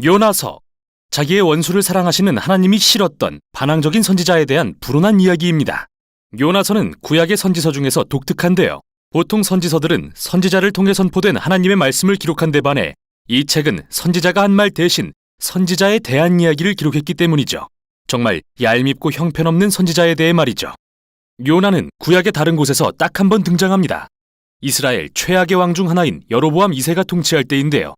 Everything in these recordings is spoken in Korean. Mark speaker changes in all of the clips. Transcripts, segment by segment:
Speaker 1: 요나서, 자기의 원수를 사랑하시는 하나님이 싫었던 반항적인 선지자에 대한 불온한 이야기입니다. 요나서는 구약의 선지서 중에서 독특한데요. 보통 선지서들은 선지자를 통해 선포된 하나님의 말씀을 기록한 데 반해 이 책은 선지자가 한 말 대신 선지자에 대한 이야기를 기록했기 때문이죠. 정말 얄밉고 형편없는 선지자에 대해 말이죠. 요나는 구약의 다른 곳에서 딱 한 번 등장합니다. 이스라엘 최악의 왕 중 하나인 여로보암 2세가 통치할 때인데요.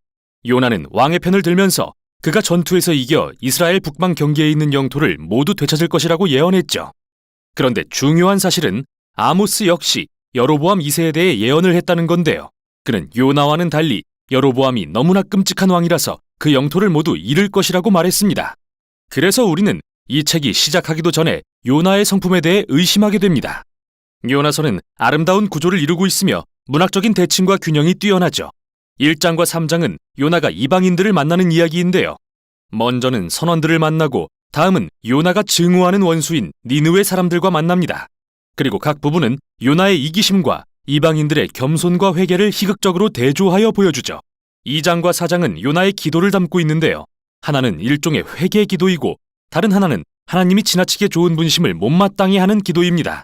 Speaker 1: 요나는 왕의 편을 들면서 그가 전투에서 이겨 이스라엘 북방 경계에 있는 영토를 모두 되찾을 것이라고 예언했죠. 그런데 중요한 사실은 아모스 역시 여로보암 2세에 대해 예언을 했다는 건데요. 그는 요나와는 달리 여로보암이 너무나 끔찍한 왕이라서 그 영토를 모두 잃을 것이라고 말했습니다. 그래서 우리는 이 책이 시작하기도 전에 요나의 성품에 대해 의심하게 됩니다. 요나서는 아름다운 구조를 이루고 있으며 문학적인 대칭과 균형이 뛰어나죠. 1장과 3장은 요나가 이방인들을 만나는 이야기인데요. 먼저는 선원들을 만나고 다음은 요나가 증오하는 원수인 니느웨 사람들과 만납니다. 그리고 각 부분은 요나의 이기심과 이방인들의 겸손과 회개를 희극적으로 대조하여 보여주죠. 2장과 4장은 요나의 기도를 담고 있는데요. 하나는 일종의 회개 기도이고 다른 하나는 하나님이 지나치게 좋은 분심을 못마땅히 하는 기도입니다.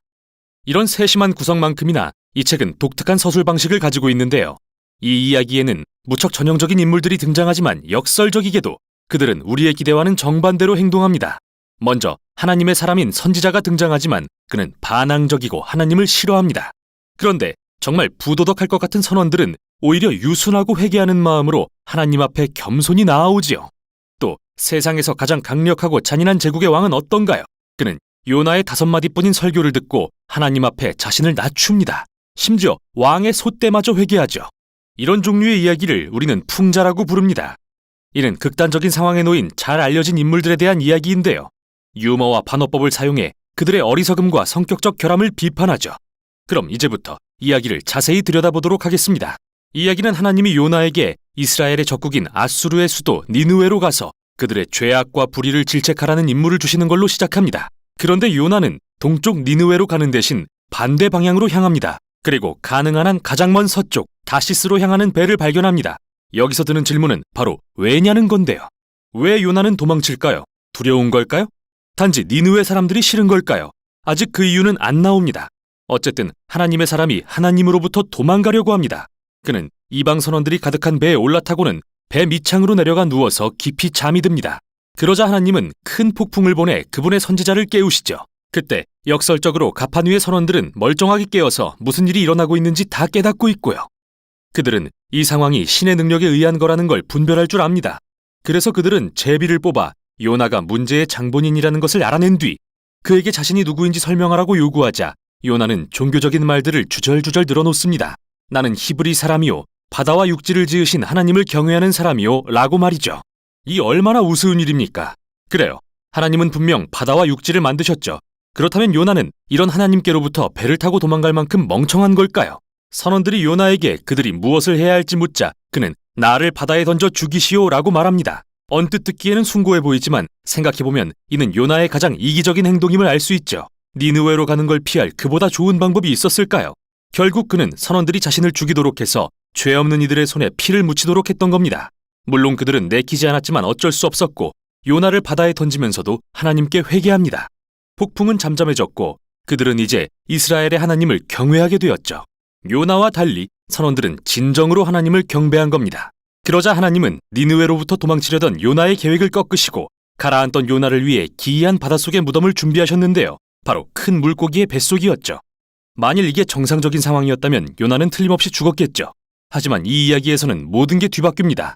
Speaker 1: 이런 세심한 구성만큼이나 이 책은 독특한 서술 방식을 가지고 있는데요. 이 이야기에는 무척 전형적인 인물들이 등장하지만 역설적이게도 그들은 우리의 기대와는 정반대로 행동합니다. 먼저 하나님의 사람인 선지자가 등장하지만 그는 반항적이고 하나님을 싫어합니다. 그런데 정말 부도덕할 것 같은 선원들은 오히려 유순하고 회개하는 마음으로 하나님 앞에 겸손히 나아오지요. 또 세상에서 가장 강력하고 잔인한 제국의 왕은 어떤가요? 그는 요나의 5마디뿐인 설교를 듣고 하나님 앞에 자신을 낮춥니다. 심지어 왕의 소떼마저 회개하죠. 이런 종류의 이야기를 우리는 풍자라고 부릅니다. 이는 극단적인 상황에 놓인 잘 알려진 인물들에 대한 이야기인데요. 유머와 반어법을 사용해 그들의 어리석음과 성격적 결함을 비판하죠. 그럼 이제부터 이야기를 자세히 들여다보도록 하겠습니다. 이야기는 하나님이 요나에게 이스라엘의 적국인 아수르의 수도 니느웨로 가서 그들의 죄악과 불의를 질책하라는 임무를 주시는 걸로 시작합니다. 그런데 요나는 동쪽 니느웨로 가는 대신 반대 방향으로 향합니다. 그리고 가능한 한 가장 먼 서쪽 다시스로 향하는 배를 발견합니다. 여기서 드는 질문은 바로 왜냐는 건데요. 왜 요나는 도망칠까요? 두려운 걸까요? 단지 니느웨 사람들이 싫은 걸까요? 아직 그 이유는 안 나옵니다. 어쨌든 하나님의 사람이 하나님으로부터 도망가려고 합니다. 그는 이방 선원들이 가득한 배에 올라타고는 배 밑창으로 내려가 누워서 깊이 잠이 듭니다. 그러자 하나님은 큰 폭풍을 보내 그분의 선지자를 깨우시죠. 그때 역설적으로 가판 위의 선원들은 멀쩡하게 깨어서 무슨 일이 일어나고 있는지 다 깨닫고 있고요. 그들은 이 상황이 신의 능력에 의한 거라는 걸 분별할 줄 압니다. 그래서 그들은 제비를 뽑아 요나가 문제의 장본인이라는 것을 알아낸 뒤 그에게 자신이 누구인지 설명하라고 요구하자 요나는 종교적인 말들을 주절주절 늘어놓습니다. 나는 히브리 사람이요 바다와 육지를 지으신 하나님을 경외하는 사람이요 라고 말이죠. 이 얼마나 우스운 일입니까? 그래요. 하나님은 분명 바다와 육지를 만드셨죠. 그렇다면 요나는 이런 하나님께로부터 배를 타고 도망갈 만큼 멍청한 걸까요? 선원들이 요나에게 그들이 무엇을 해야 할지 묻자 그는 나를 바다에 던져 죽이시오 라고 말합니다. 언뜻 듣기에는 숭고해 보이지만 생각해보면 이는 요나의 가장 이기적인 행동임을 알 수 있죠. 니느웨로 가는 걸 피할 그보다 좋은 방법이 있었을까요? 결국 그는 선원들이 자신을 죽이도록 해서 죄 없는 이들의 손에 피를 묻히도록 했던 겁니다. 물론 그들은 내키지 않았지만 어쩔 수 없었고 요나를 바다에 던지면서도 하나님께 회개합니다. 폭풍은 잠잠해졌고 그들은 이제 이스라엘의 하나님을 경외하게 되었죠. 요나와 달리 선원들은 진정으로 하나님을 경배한 겁니다. 그러자 하나님은 니느웨로부터 도망치려던 요나의 계획을 꺾으시고 가라앉던 요나를 위해 기이한 바닷속의 무덤을 준비하셨는데요. 바로 큰 물고기의 뱃속이었죠. 만일 이게 정상적인 상황이었다면 요나는 틀림없이 죽었겠죠. 하지만 이 이야기에서는 모든 게 뒤바뀝니다.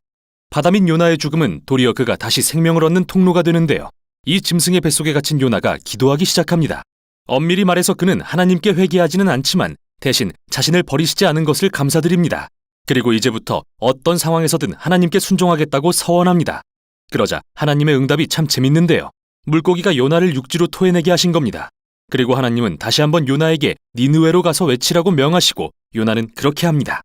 Speaker 1: 바다민 요나의 죽음은 도리어 그가 다시 생명을 얻는 통로가 되는데요. 이 짐승의 뱃속에 갇힌 요나가 기도하기 시작합니다. 엄밀히 말해서 그는 하나님께 회개하지는 않지만 대신 자신을 버리시지 않은 것을 감사드립니다. 그리고 이제부터 어떤 상황에서든 하나님께 순종하겠다고 서원합니다. 그러자 하나님의 응답이 참 재밌는데요. 물고기가 요나를 육지로 토해내게 하신 겁니다. 그리고 하나님은 다시 한번 요나에게 니느웨로 가서 외치라고 명하시고 요나는 그렇게 합니다.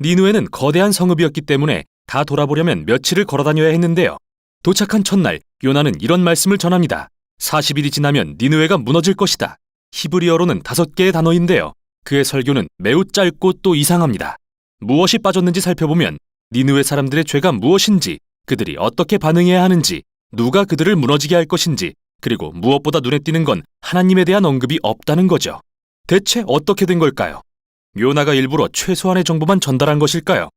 Speaker 1: 니느웨는 거대한 성읍이었기 때문에 다 돌아보려면 며칠을 걸어다녀야 했는데요. 도착한 첫날 요나는 이런 말씀을 전합니다. 40일이 지나면 니느웨가 무너질 것이다. 히브리어로는 5개의 단어인데요. 그의 설교는 매우 짧고 또 이상합니다. 무엇이 빠졌는지 살펴보면 니느웨 사람들의 죄가 무엇인지 그들이 어떻게 반응해야 하는지, 누가 그들을 무너지게 할 것인지, 그리고 무엇보다 눈에 띄는 건 하나님에 대한 언급이 없다는 거죠. 대체 어떻게 된 걸까요? 요나가 일부러 최소한의 정보만 전달한 것일까요?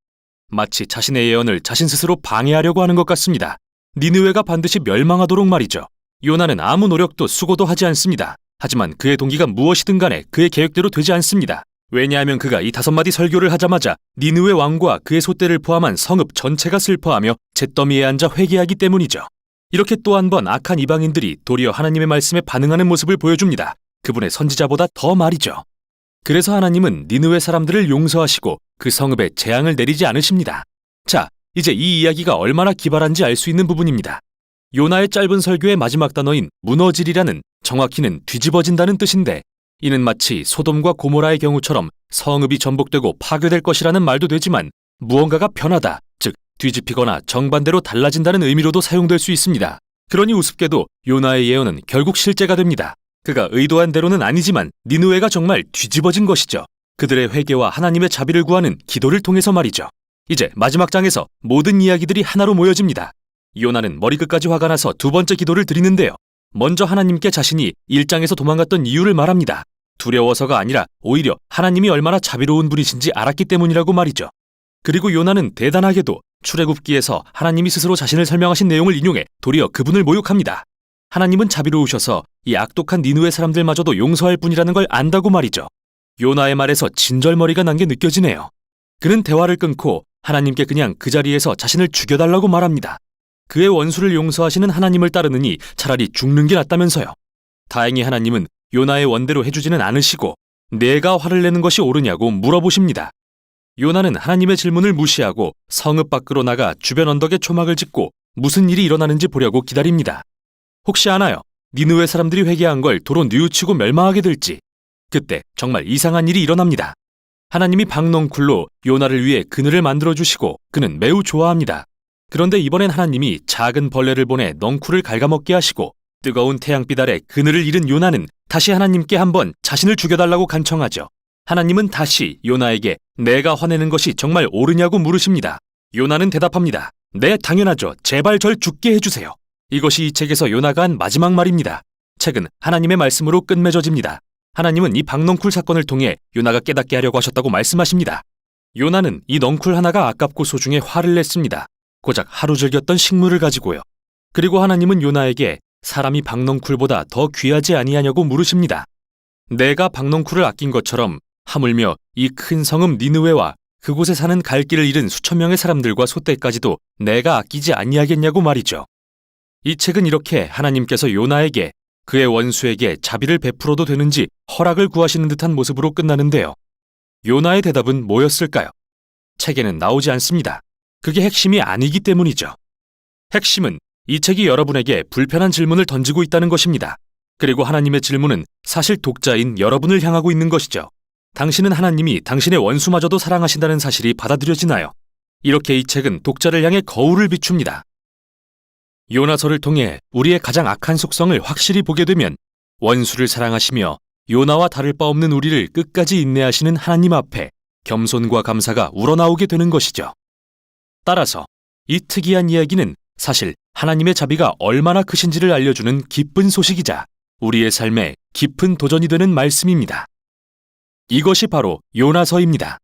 Speaker 1: 마치 자신의 예언을 자신 스스로 방해하려고 하는 것 같습니다. 니느웨가 반드시 멸망하도록 말이죠. 요나는 아무 노력도 수고도 하지 않습니다. 하지만 그의 동기가 무엇이든 간에 그의 계획대로 되지 않습니다. 왜냐하면 그가 이 5마디 설교를 하자마자 니느웨 왕과 그의 솥대를 포함한 성읍 전체가 슬퍼하며 잿더미에 앉아 회개하기 때문이죠. 이렇게 또 한 번 악한 이방인들이 도리어 하나님의 말씀에 반응하는 모습을 보여줍니다. 그분의 선지자보다 더 말이죠. 그래서 하나님은 니느웨 사람들을 용서하시고 그 성읍에 재앙을 내리지 않으십니다. 자, 이제 이 이야기가 얼마나 기발한지 알 수 있는 부분입니다. 요나의 짧은 설교의 마지막 단어인 무너지리라는, 정확히는 뒤집어진다는 뜻인데, 이는 마치 소돔과 고모라의 경우처럼 성읍이 전복되고 파괴될 것이라는 말도 되지만 무언가가 변하다, 즉 뒤집히거나 정반대로 달라진다는 의미로도 사용될 수 있습니다. 그러니 우습게도 요나의 예언은 결국 실제가 됩니다. 그가 의도한 대로는 아니지만 니느웨가 정말 뒤집어진 것이죠. 그들의 회개와 하나님의 자비를 구하는 기도를 통해서 말이죠. 이제 마지막 장에서 모든 이야기들이 하나로 모여집니다. 요나는 머리끝까지 화가 나서 두 번째 기도를 드리는데요. 먼저 하나님께 자신이 1장에서 도망갔던 이유를 말합니다. 두려워서가 아니라 오히려 하나님이 얼마나 자비로운 분이신지 알았기 때문이라고 말이죠. 그리고 요나는 대단하게도 출애굽기에서 하나님이 스스로 자신을 설명하신 내용을 인용해 도리어 그분을 모욕합니다. 하나님은 자비로우셔서 이 악독한 니느웨 사람들마저도 용서할 분이라는 걸 안다고 말이죠. 요나의 말에서 진절머리가 난 게 느껴지네요. 그는 대화를 끊고 하나님께 그냥 그 자리에서 자신을 죽여달라고 말합니다. 그의 원수를 용서하시는 하나님을 따르느니 차라리 죽는 게 낫다면서요. 다행히 하나님은 요나의 원대로 해주지는 않으시고 내가 화를 내는 것이 옳으냐고 물어보십니다. 요나는 하나님의 질문을 무시하고 성읍 밖으로 나가 주변 언덕에 초막을 짓고 무슨 일이 일어나는지 보려고 기다립니다. 혹시 아나요? 니느웨 사람들이 회개한 걸 도로 뉘우치고 멸망하게 될지. 그때 정말 이상한 일이 일어납니다. 하나님이 박넝쿨로 요나를 위해 그늘을 만들어주시고 그는 매우 좋아합니다. 그런데 이번엔 하나님이 작은 벌레를 보내 넝쿨을 갉아먹게 하시고 뜨거운 태양빛 아래 그늘을 잃은 요나는 다시 하나님께 한번 자신을 죽여달라고 간청하죠. 하나님은 다시 요나에게 내가 화내는 것이 정말 옳으냐고 물으십니다. 요나는 대답합니다. 네, 당연하죠. 제발 절 죽게 해주세요. 이것이 이 책에서 요나가 한 마지막 말입니다. 책은 하나님의 말씀으로 끝맺어집니다. 하나님은 이 박넝쿨 사건을 통해 요나가 깨닫게 하려고 하셨다고 말씀하십니다. 요나는 이 넝쿨 하나가 아깝고 소중해 화를 냈습니다. 고작 하루 즐겼던 식물을 가지고요. 그리고 하나님은 요나에게 사람이 박넝쿨보다 더 귀하지 아니하냐고 물으십니다. 내가 박넝쿨을 아낀 것처럼 하물며 이 큰 성읍 니느웨와 그곳에 사는 갈 길을 잃은 수천 명의 사람들과 솥대까지도 내가 아끼지 아니하겠냐고 말이죠. 이 책은 이렇게 하나님께서 요나에게 그의 원수에게 자비를 베풀어도 되는지 허락을 구하시는 듯한 모습으로 끝나는데요. 요나의 대답은 뭐였을까요? 책에는 나오지 않습니다. 그게 핵심이 아니기 때문이죠. 핵심은 이 책이 여러분에게 불편한 질문을 던지고 있다는 것입니다. 그리고 하나님의 질문은 사실 독자인 여러분을 향하고 있는 것이죠. 당신은 하나님이 당신의 원수마저도 사랑하신다는 사실이 받아들여지나요? 이렇게 이 책은 독자를 향해 거울을 비춥니다. 요나서를 통해 우리의 가장 악한 속성을 확실히 보게 되면 원수를 사랑하시며 요나와 다를 바 없는 우리를 끝까지 인내하시는 하나님 앞에 겸손과 감사가 우러나오게 되는 것이죠. 따라서 이 특이한 이야기는 사실 하나님의 자비가 얼마나 크신지를 알려주는 기쁜 소식이자 우리의 삶에 깊은 도전이 되는 말씀입니다. 이것이 바로 요나서입니다.